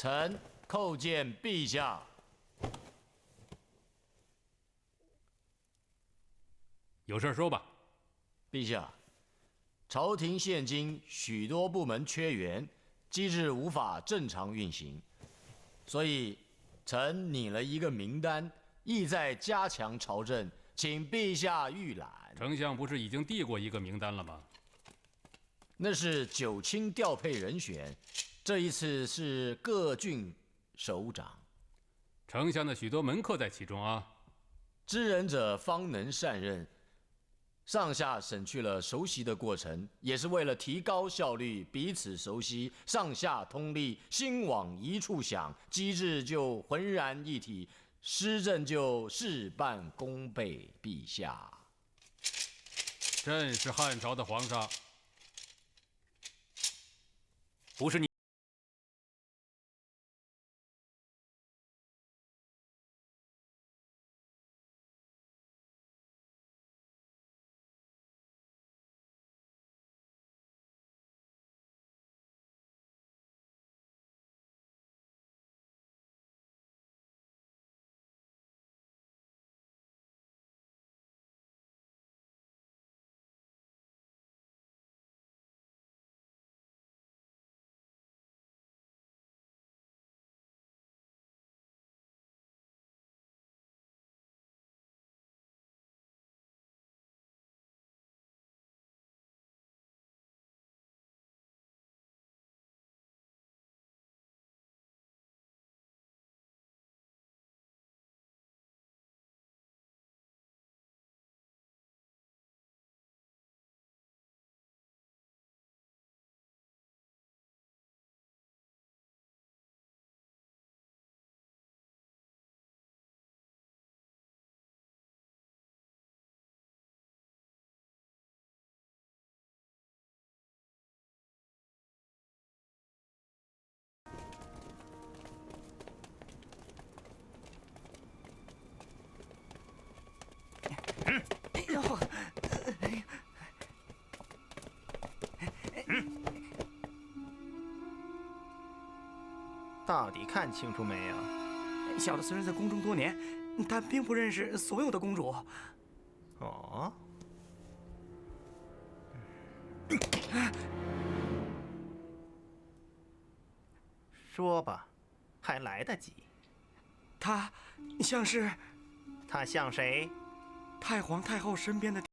臣叩见陛下。有事说吧。陛下，朝廷现今许多部门缺员，机制无法正常运行，所以臣拟了一个名单，意在加强朝政，请陛下预览。丞相不是已经递过一个名单了吗？那是九卿调配人选，这一次是各郡首长。丞相的许多门客在其中啊。知人者方能善任。上下省去了熟悉的过程，也是为了提高效率，彼此熟悉，上下通力，心往一处想，机制就浑然一体，施政就事半功倍。陛下，朕是汉朝的皇上，不是你。到底看清楚没有？小的虽然在宫中多年，但并不认识所有的公主。哦，说吧，还来得及。她像是他像谁？太皇太后身边的。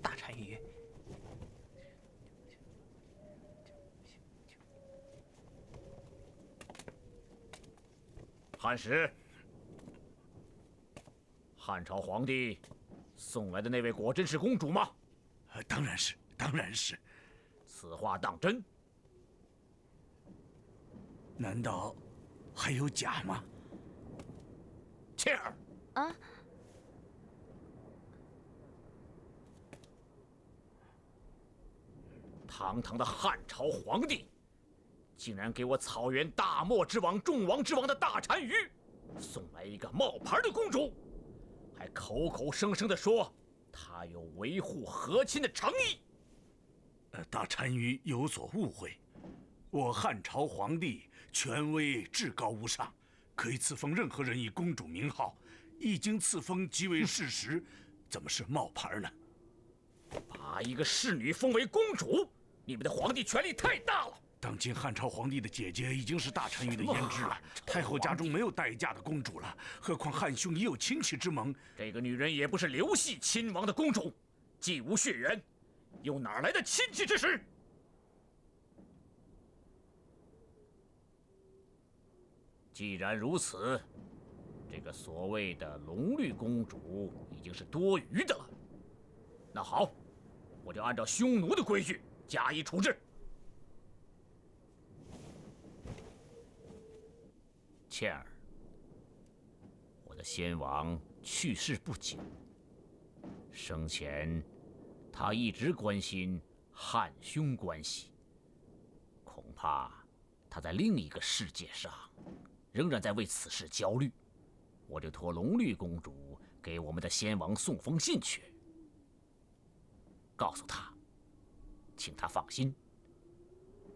大单于，汉使，汉朝皇帝送来的那位果真是公主吗？当然是，当然是。此话当真？难道还有假吗？妾儿，啊，堂堂的汉朝皇帝，竟然给我草原大漠之王、众王之王的大单于送来一个冒牌的公主，还口口声声地说他有维护和亲的诚意。大单于有所误会，我汉朝皇帝权威至高无上，可以赐封任何人以公主名号，一经赐封即为事实，怎么是冒牌呢？把一个侍女封为公主，你们的皇帝权力太大了。当今汉朝皇帝的姐姐已经是大单于的胭脂了，太后家中没有待嫁的公主了，何况汉兄已有亲戚之盟。这个女人也不是刘系亲王的公主，既无血缘，又哪来的亲戚之实？既然如此，这个所谓的龙绿公主已经是多余的了。那好，我就按照匈奴的规矩加以处置。倩儿，我的先王去世不久，生前他一直关心汉匈关系，恐怕他在另一个世界上仍然在为此事焦虑。我就托龙绿公主给我们的先王送封信去，告诉他，请他放心，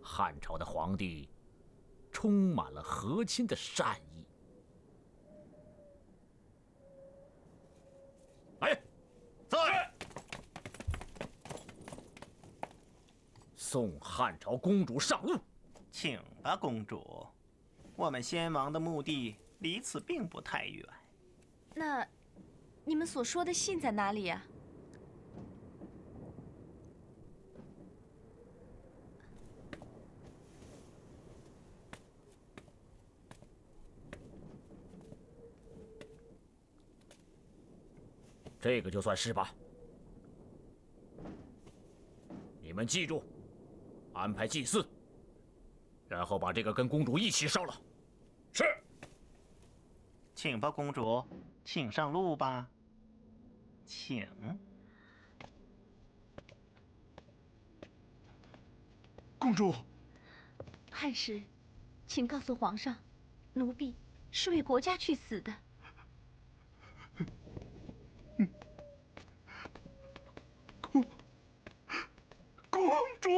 汉朝的皇帝充满了和亲的善意。哎，在！送汉朝公主上路。请吧，公主。我们先王的墓地离此并不太远。那，你们所说的信在哪里呀？这个就算是吧。你们记住，安排祭祀，然后把这个跟公主一起烧了。是。请吧，公主，请上路吧。请。公主，汉使，请告诉皇上，奴婢是为国家去死的。公主。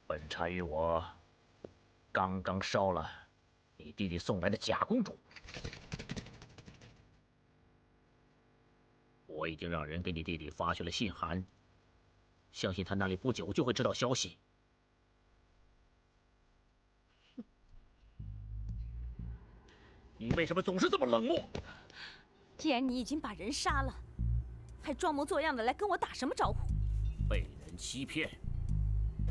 本单于我刚刚烧了你弟弟送来的假公主，我已经让人给你弟弟发去了信函，相信他那里不久就会知道消息。你为什么总是这么冷漠？既然你已经把人杀了，还装模作样的来跟我打什么招呼？被人欺骗，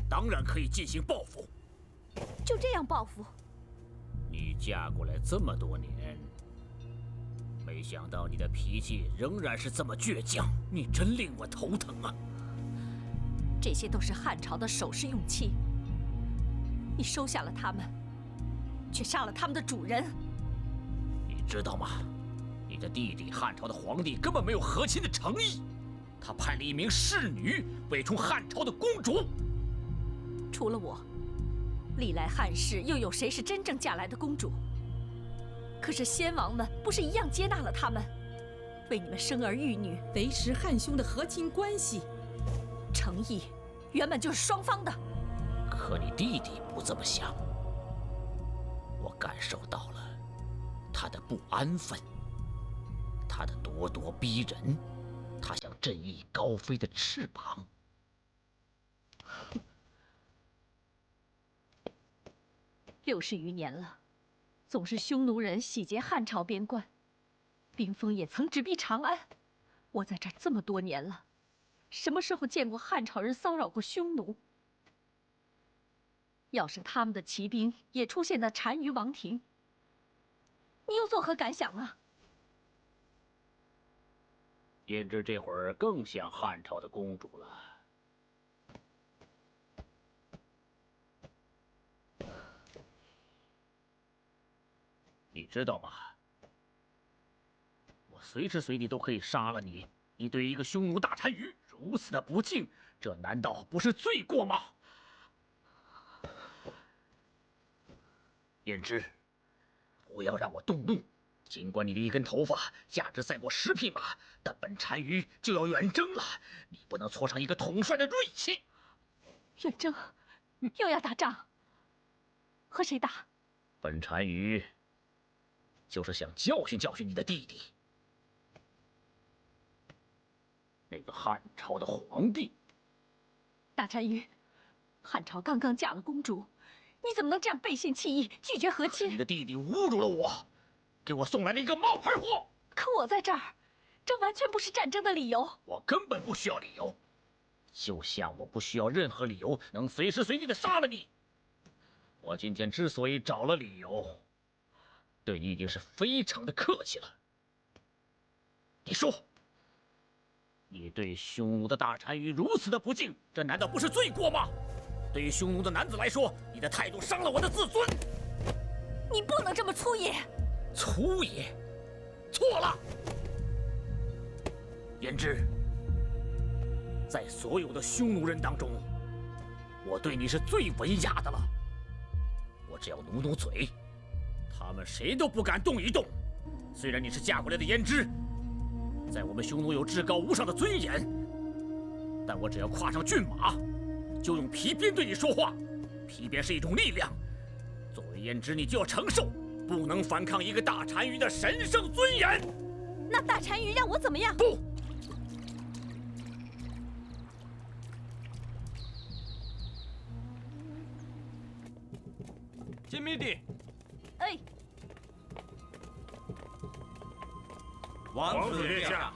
当然可以进行报复。就这样报复？你嫁过来这么多年，没想到你的脾气仍然是这么倔强，你真令我头疼啊！这些都是汉朝的首饰用器，你收下了他们，却杀了他们的主人。你知道吗？你的弟弟汉朝的皇帝根本没有和亲的诚意，他派了一名侍女伪充汉朝的公主。除了我，历来汉室又有谁是真正嫁来的公主？可是先王们不是一样接纳了他们，为你们生儿育女，维持汉兄的和亲关系。诚意原本就是双方的。可你弟弟不这么想，我感受到了他的不安分，他的咄咄逼人，他想振翼高飞的翅膀。60余年了，总是匈奴人洗劫汉朝边关，冰封也曾直逼长安。我在这儿这么多年了，什么时候见过汉朝人骚扰过匈奴？要是他们的骑兵也出现在单于王庭，你又作何感想啊？胭脂这会儿更像汉朝的公主了。你知道吗？我随时随地都可以杀了你。你对一个匈奴大单于如此的不敬，这难道不是罪过吗？胭脂，不要让我动怒。尽管你的一根头发价值赛过10匹马，但本单于就要远征了，你不能挫伤一个统帅的锐气。远征，又要打仗，和谁打？本单于就是想教训教训你的弟弟，那个汉朝的皇帝。大单于，汉朝刚刚嫁了公主，你怎么能这样背信弃义，拒绝和亲？你的弟弟侮辱了我，给我送来了一个冒牌货。可我在这儿，这完全不是战争的理由。我根本不需要理由，就像我不需要任何理由能随时随地的杀了你。我今天之所以找了理由，对你已经是非常的客气了。你说，你对匈奴的大单于如此的不敬，这难道不是罪过吗？对于匈奴的男子来说，你的态度伤了我的自尊。你不能这么粗野。粗野，错了。胭脂，在所有的匈奴人当中，我对你是最文雅的了。我只要努努嘴，他们谁都不敢动一动。虽然你是嫁过来的胭脂，在我们匈奴有至高无上的尊严，但我只要跨上骏马，就用皮鞭对你说话。皮鞭是一种力量，作为胭脂，你就要承受，不能反抗一个大单于的神圣尊严。那大单于让我怎么样？不。金密帝，哎，王子殿下。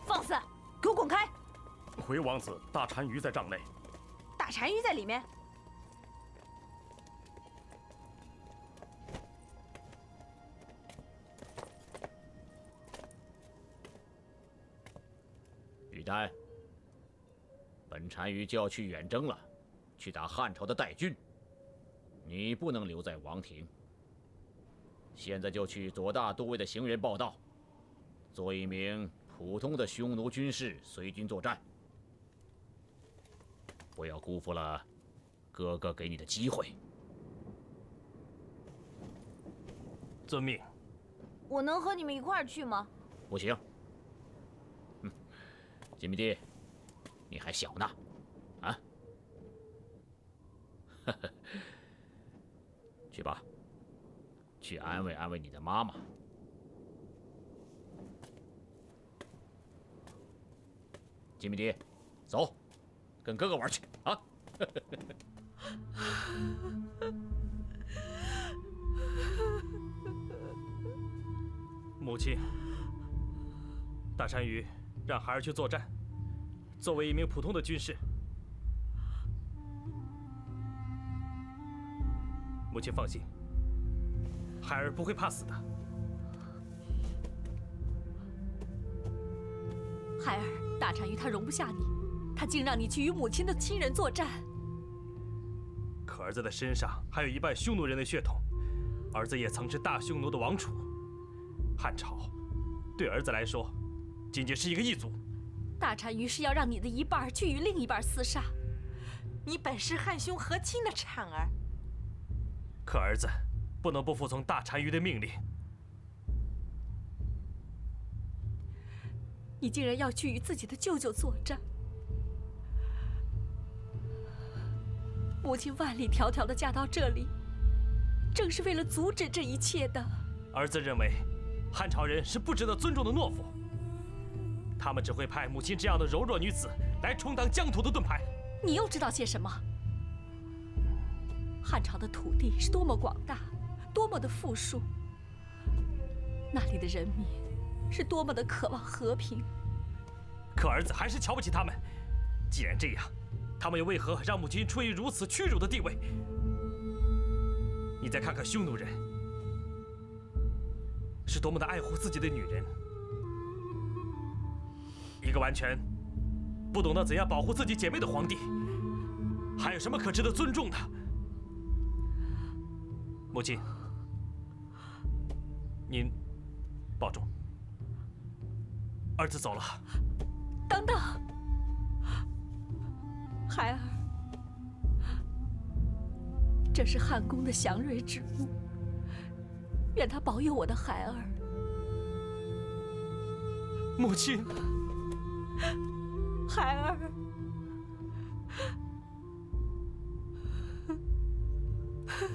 放肆！给我滚开！回王子，大单于在帐内。大单于在里面。羽丹，本单于就要去远征了，去打汉朝的代郡。你不能留在王庭，现在就去左大都尉的行辕报道，做一名普通的匈奴军士，随军作战。不要辜负了哥哥给你的机会。遵命。我能和你们一块儿去吗？不行。金密帝，你还小呢，啊？去吧，去安慰安慰你的妈妈。金密帝，走，跟哥哥玩去啊！母亲，大单于让孩儿去作战，作为一名普通的军士。母亲放心，孩儿不会怕死的。孩儿，大单于他容不下你，他竟让你去与母亲的亲人作战。可儿子的身上还有一半匈奴人的血统，儿子也曾是大匈奴的王储。汉朝对儿子来说，仅仅是一个异族。大单于是要让你的一半去与另一半厮杀。你本是汉兄和亲的产儿，可儿子不能不服从大单于的命令。你竟然要去与自己的舅舅作战！母亲万里迢迢地嫁到这里，正是为了阻止这一切的。儿子认为，汉朝人是不值得尊重的懦夫，他们只会派母亲这样的柔弱女子来充当疆土的盾牌。你又知道些什么？汉朝的土地是多么广大，多么的富庶，那里的人民是多么的渴望和平。可儿子还是瞧不起他们。既然这样，他们又为何让母亲处于如此屈辱的地位？你再看看匈奴人，是多么的爱护自己的女人。一个完全不懂得怎样保护自己姐妹的皇帝，还有什么可值得尊重的？母亲，您保重。儿子走了。等等，孩儿，这是汉宫的祥瑞之物，愿他保佑我的孩儿。母亲，孩儿，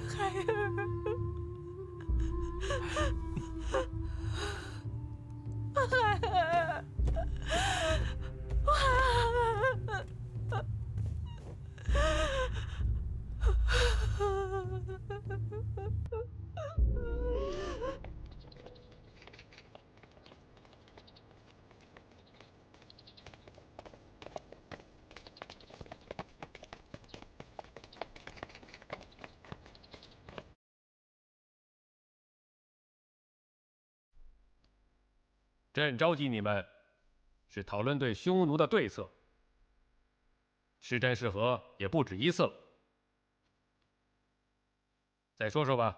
孩儿，孩儿。朕召集你们，是讨论对匈奴的对策。是真是和也不止一次了。再说说吧。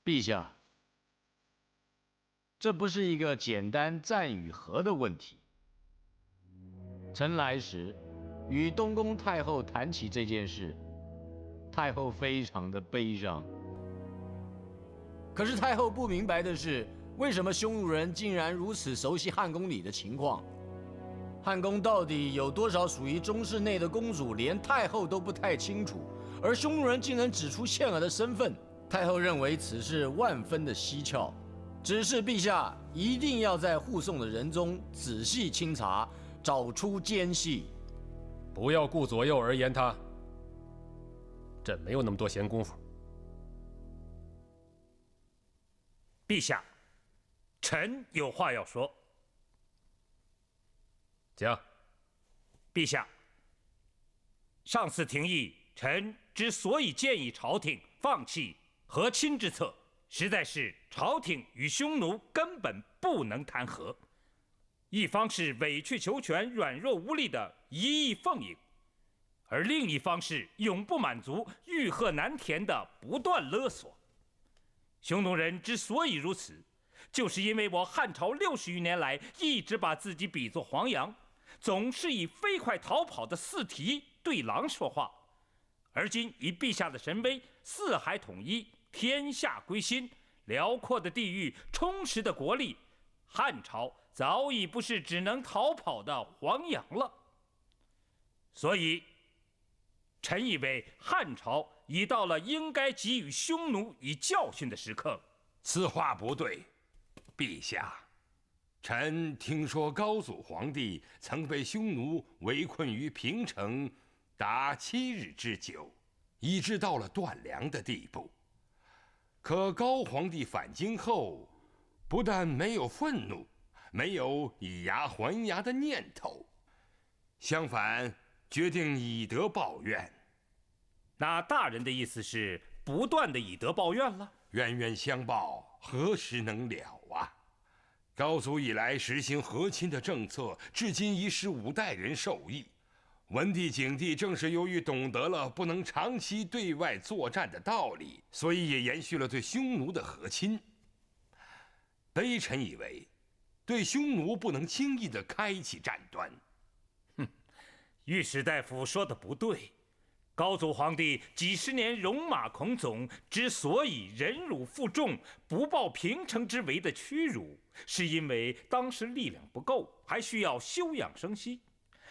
陛下，这不是一个简单战与和的问题。臣来时，与东宫太后谈起这件事，太后非常的悲伤。可是太后不明白的是，为什么匈奴人竟然如此熟悉汉宫里的情况？汉宫到底有多少属于中室内的公主，连太后都不太清楚，而匈奴人竟能指出倩儿的身份。太后认为此事万分的蹊跷，指示陛下一定要在护送的人中仔细清查，找出奸细。不要顾左右而言他，朕没有那么多闲工夫。陛下，臣有话要说。讲。陛下，上次廷议，臣之所以建议朝廷放弃和亲之策，实在是朝廷与匈奴根本不能谈和，一方是委曲求全、软弱无力的一意奉迎，而另一方是永不满足、欲壑难填的不断勒索。匈奴人之所以如此，就是因为我汉朝60余年来一直把自己比作黄羊，总是以飞快逃跑的四蹄对狼说话。而今以陛下的神威，四海统一，天下归心，辽阔的地域，充实的国力，汉朝早已不是只能逃跑的黄羊了。所以，臣以为汉朝已到了应该给予匈奴以教训的时刻。此话不对，陛下。臣听说高祖皇帝曾被匈奴围困于平城达7日之久，以致到了断粮的地步。可高皇帝返京后，不但没有愤怒，没有以牙还牙的念头，相反决定以德报怨。那大人的意思是不断的以德报怨了？冤冤相报何时能了啊？高祖以来实行和亲的政策，至今已使5代人受益。文帝、景帝正是由于懂得了不能长期对外作战的道理，所以也延续了对匈奴的和亲。卑臣以为，对匈奴不能轻易地开启战端。御史大夫说的不对。高祖皇帝几十年戎马倥偬，之所以忍辱负重，不报平城之围的屈辱，是因为当时力量不够，还需要休养生息，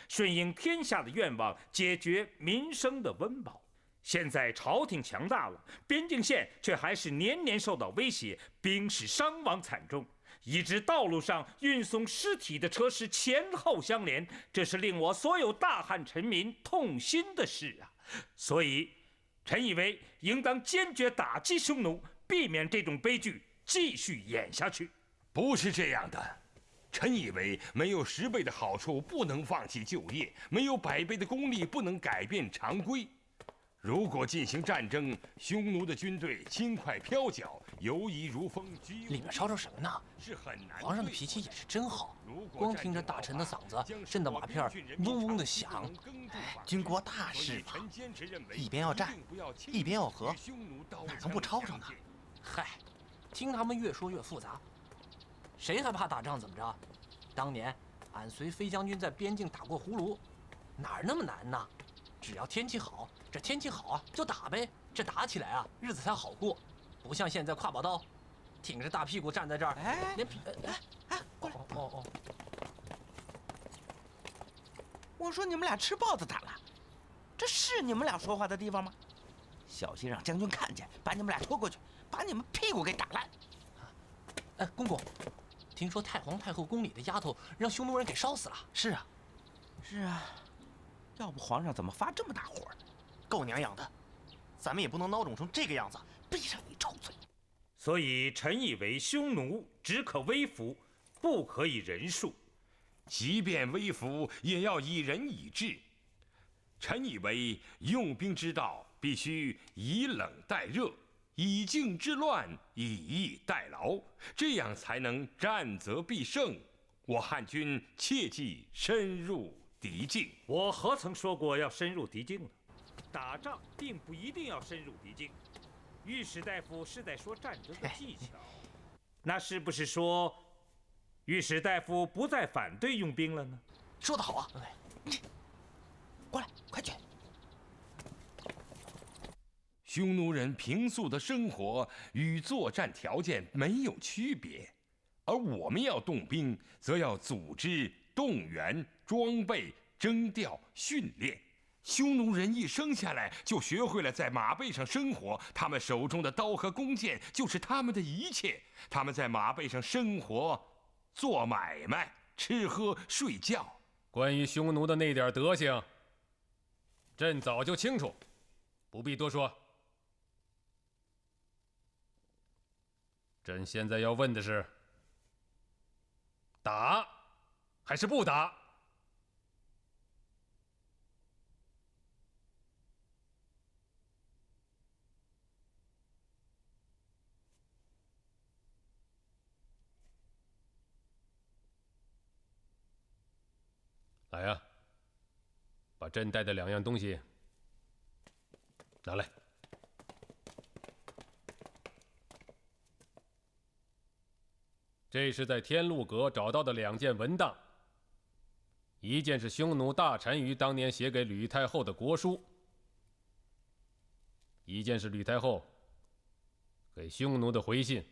顺应天下的愿望，解决民生的温饱。现在朝廷强大了，边境线却还是年年受到威胁，兵士伤亡惨重，以致道路上运送尸体的车是前后相连，这是令我所有大汉臣民痛心的事啊！所以，臣以为应当坚决打击匈奴，避免这种悲剧继续演下去。不是这样的，臣以为没有10倍的好处不能放弃就业，没有100倍的功力不能改变常规。如果进行战争，匈奴的军队轻快飘脚，游移如风，里面吵吵什么呢？是很难。皇上的脾气也是真好，光听着大臣的嗓子震得马片嗡嗡的响。军国大事嘛，一边要战，一边要和，哪能不吵吵呢？嗨，听他们越说越复杂。谁还怕打仗怎么着？当年俺随飞将军在边境打过葫芦，哪儿那么难呢？只要天气好，这天气好啊就打呗，这打起来啊日子才好过，不像现在挎把刀，挺着大屁股站在这儿，连屁过来哦，我说你们俩吃豹子胆了，这是你们俩说话的地方吗？小心让将军看见，把你们俩拖过去，把你们屁股给打烂。哎，公公，听说太皇太后宫里的丫头让匈奴人给烧死了。是啊，是啊。要不皇上怎么发这么大火呢？够娘养的，咱们也不能孬种成这个样子。闭上你臭嘴！所以臣以为匈奴只可威服，不可以人数。即便威服，也要以仁以治。臣以为用兵之道必须以冷待热，以静制乱，以逸待劳，这样才能战则必胜。我汉军切忌深入敌境。我何曾说过要深入敌境呢？打仗并不一定要深入敌境。御史大夫是在说战争的技巧，那是不是说御史大夫不再反对用兵了呢？说得好啊！过来，快去！匈奴人平素的生活与作战条件没有区别，而我们要动兵，则要组织、动员、装备、征调、训练。匈奴人一生下来就学会了在马背上生活，他们手中的刀和弓箭就是他们的一切。他们在马背上生活、做买卖、吃喝睡觉。关于匈奴的那点德行，朕早就清楚，不必多说。朕现在要问的是：打还是不打？来呀，把朕带的2样东西拿来。这是在天禄阁找到的2件文档，一件是匈奴大单于当年写给吕太后的国书，一件是吕太后给匈奴的回信。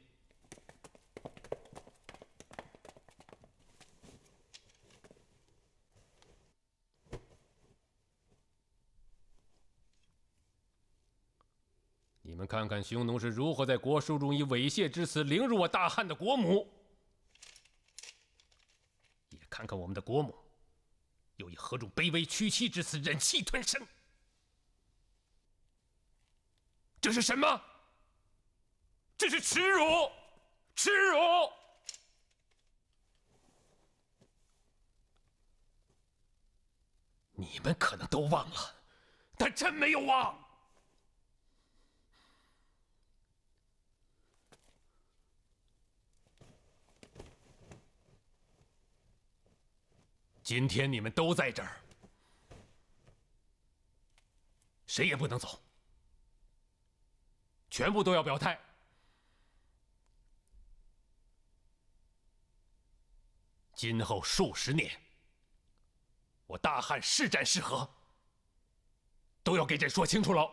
你们看看匈奴是如何在国书中以猥亵之词凌辱我大汉的国母，也看看我们的国母又以何种卑微屈膝之词忍气吞声。这是什么？这是耻辱！耻辱！你们可能都忘了，但朕没有忘。今天你们都在这儿，谁也不能走，全部都要表态。今后数十年，我大汉是战是和，都要给朕说清楚喽。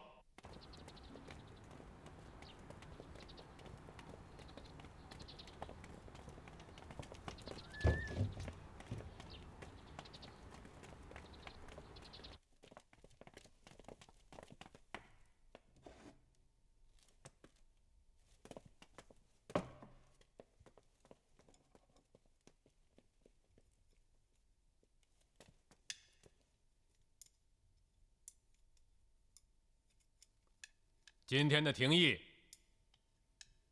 今天的廷议，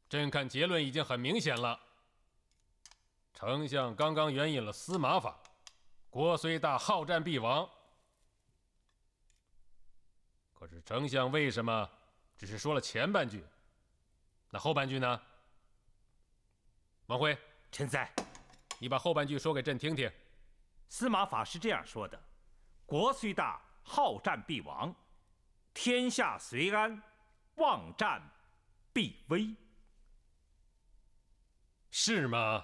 朕看结论已经很明显了。丞相刚刚援引了司马法，国虽大，好战必亡。可是丞相为什么只是说了前半句？那后半句呢？王辉，臣在。你把后半句说给朕听听。司马法是这样说的：国虽大，好战必亡；天下虽安，望战必危。是吗？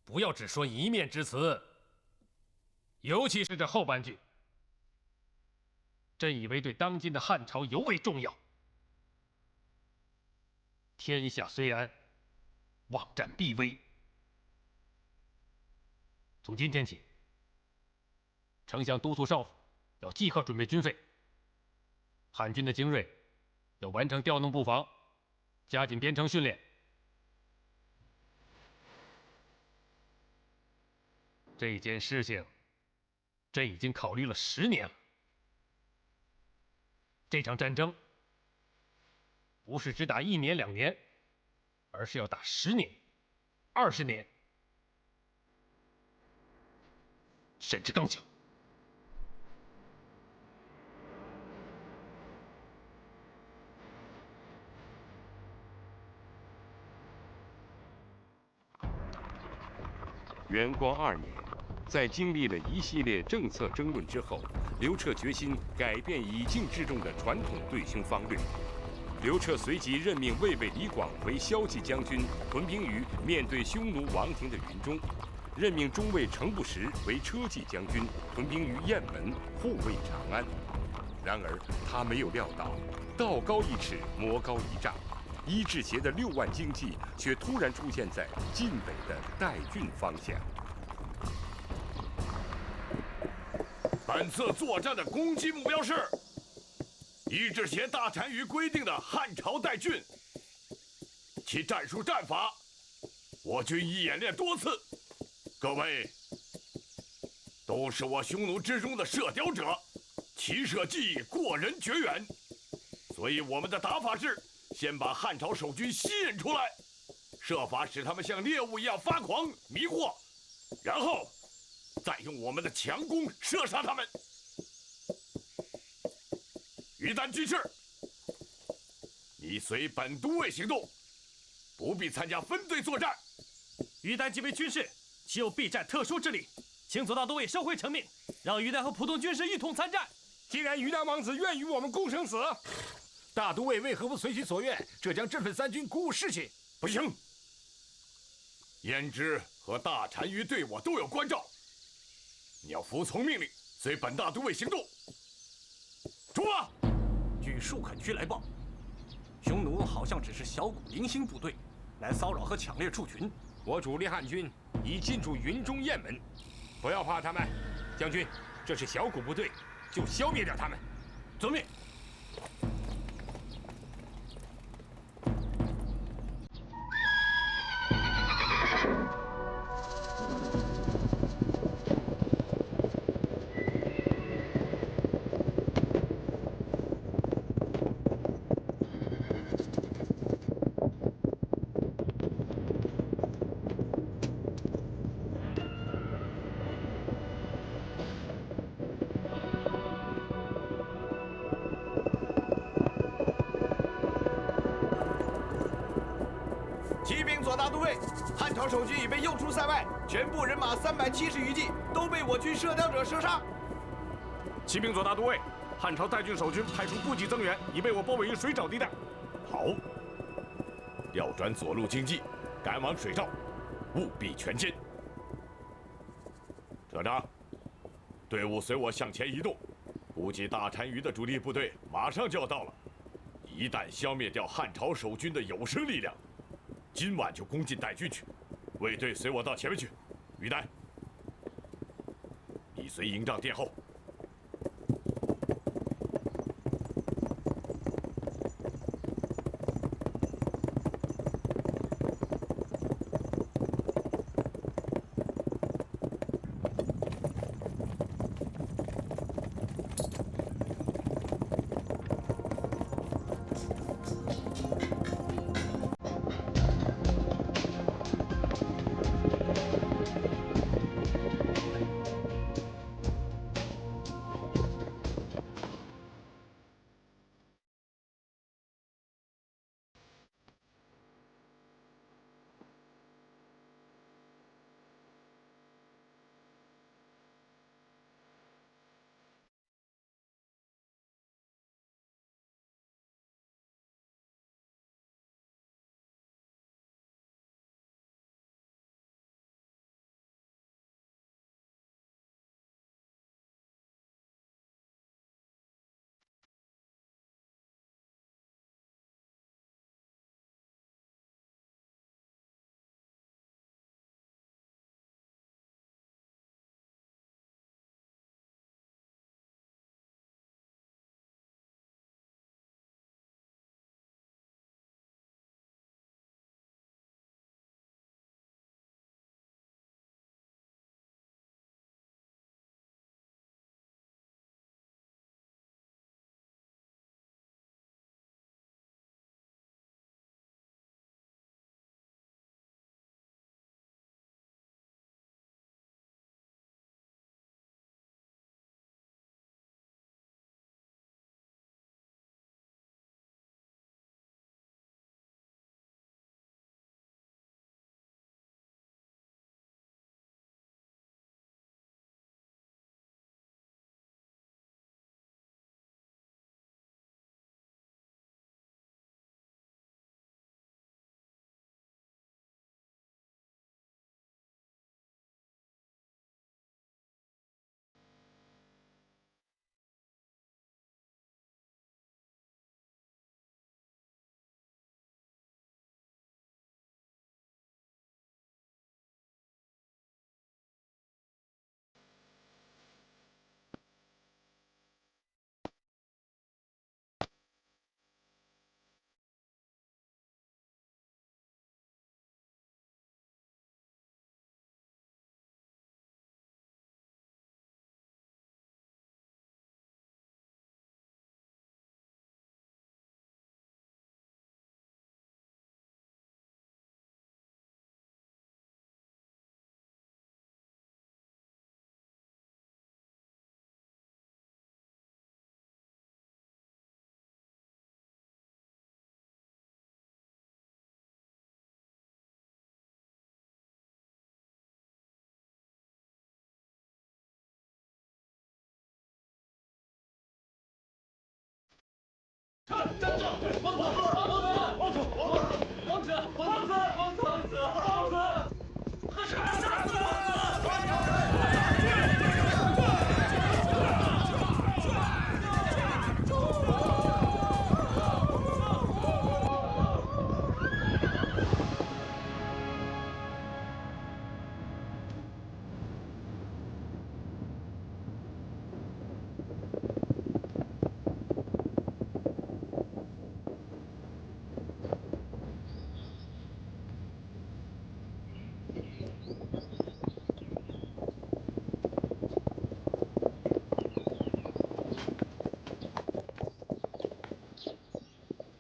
不要只说一面之词，尤其是这后半句，朕以为对当今的汉朝尤为重要。天下虽安，望战必危。从今天起，丞相督促少府要即刻准备军费。汉军的精锐要完成调动布防，加紧编程训练。这件事情，朕已经考虑了10年了。这场战争不是只打1年2年，而是要打10年、20年，甚至更久。元光2年，在经历了一系列政策争论之后，刘彻决心改变以静制动的传统对匈方略。刘彻随即任命卫尉李广为骁骑将军，屯兵于面对匈奴王庭的云中；任命中尉程不识为车骑将军，屯兵于雁门，护卫长安。然而他没有料到，道高1尺，魔高1丈。伊稚协的6万精骑却突然出现在晋北的代郡方向。本次作战的攻击目标是伊稚协大单于规定的汉朝代郡，其战术战法，我军已演练多次，各位都是我匈奴之中的射雕者，骑射技艺过人绝远，所以我们的打法是先把汉朝守军吸引出来，设法使他们像猎物一样发狂迷惑，然后再用我们的强攻射杀他们。于丹军士，你随本都尉行动，不必参加分队作战。于丹即为军士，岂有避战特殊之理？请左大都尉收回成命，让于丹和普通军士一同参战。既然于丹王子愿与我们共生死，大都尉为何不随其所愿？这将振奋三军，鼓舞士气。不行，胭脂和大单于对我都有关照，你要服从命令，随本大都尉行动。出发！据戍垦区来报，匈奴好像只是小股零星部队，来骚扰和抢掠畜群。我主力汉军已进驻云中雁门，不要怕他们。将军，这是小股部队，就消灭掉他们。遵命。启禀左大都尉，汉朝守军已被诱出塞外，全部人马370余骑都被我军射雕者射杀。启禀左大都尉，汉朝代郡守军派出补给增援，已被我包围于水沼地带。好，调转左路经济，赶往水沼，务必全歼。车长，队伍随我向前移动，估计大单于的主力部队马上就要到了。一旦消灭掉汉朝守军的有生力量，今晚就攻进代郡去。卫队随我到前面去。于丹，你随营帐殿后。 站住！王子，王子，王子，王子，王子，王子，王子，杀死王子！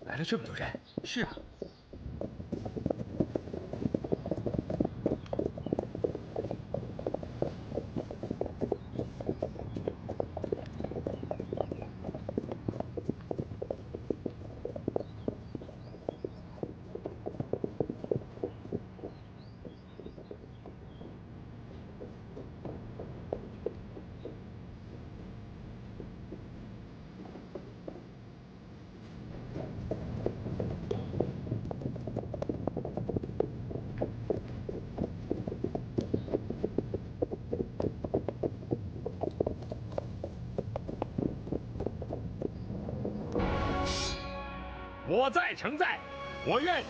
来了这么多人，是啊。我在诚在，我愿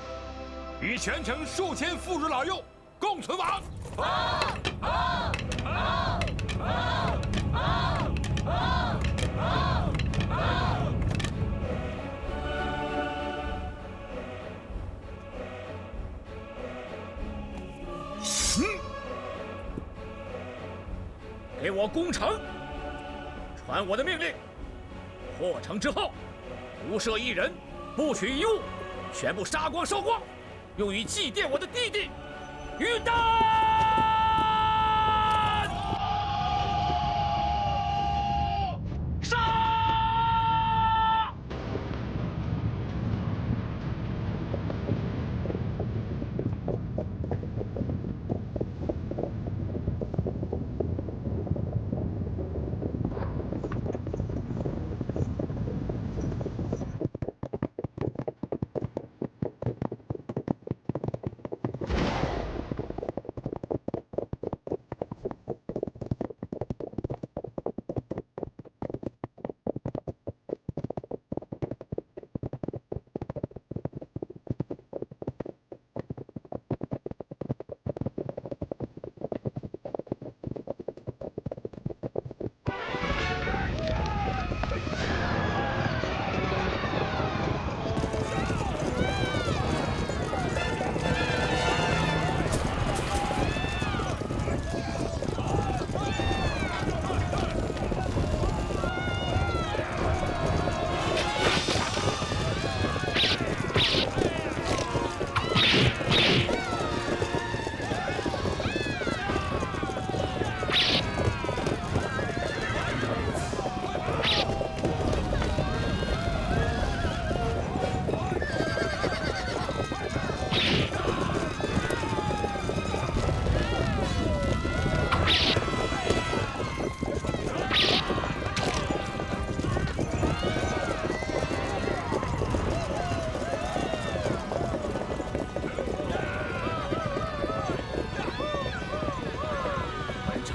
与全城数千妇孺老幼共存亡。给我攻城！传我的命令，破城之后，不赦一人，不取一物，全部杀光烧光，用于祭奠我的弟弟于丹。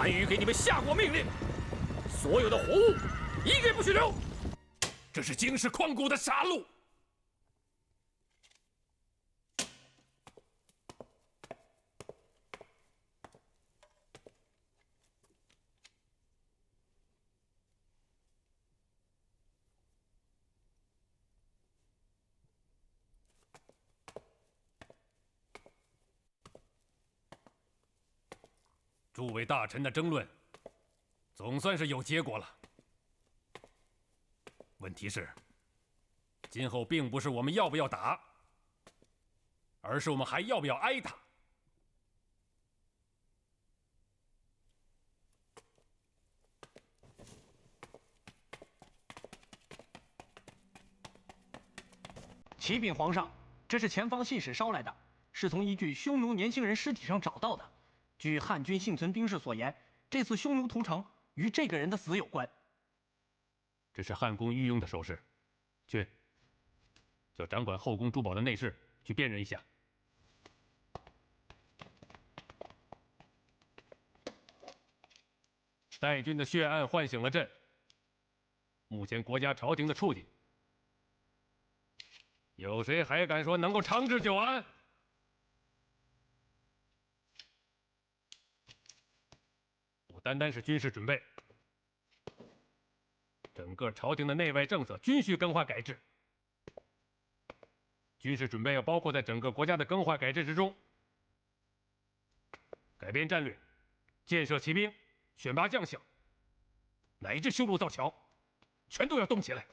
单于给你们下过命令，所有的活物一个不许留。这是惊世旷古的杀戮。诸位大臣的争论，总算是有结果了。问题是，今后并不是我们要不要打，而是我们还要不要挨打。启禀皇上，这是前方信使捎来的，是从一具匈奴年轻人尸体上找到的。据汉军幸存兵士所言，这次匈奴屠城与这个人的死有关。这是汉宫御用的首饰，去叫掌管后宫珠宝的内侍去辨认一下。代军的血案唤醒了朕，目前国家朝廷的处境，有谁还敢说能够长治久安？不单单是军事准备，整个朝廷的内外政策均需更换改制。军事准备要包括在整个国家的更换改制之中，改变战略，建设骑兵，选拔将校，乃至修路造桥，全都要动起来。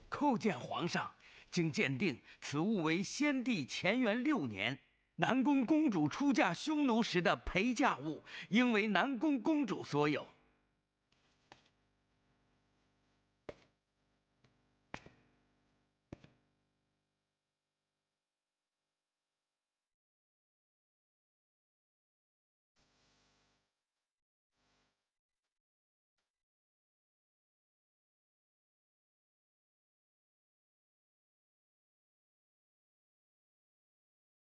叩见皇上，经鉴定，此物为先帝乾元6年。南宫公主出嫁匈奴时的陪嫁物，应为南宫公主所有。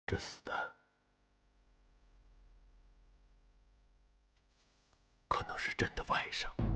这死的可能是朕的外甥。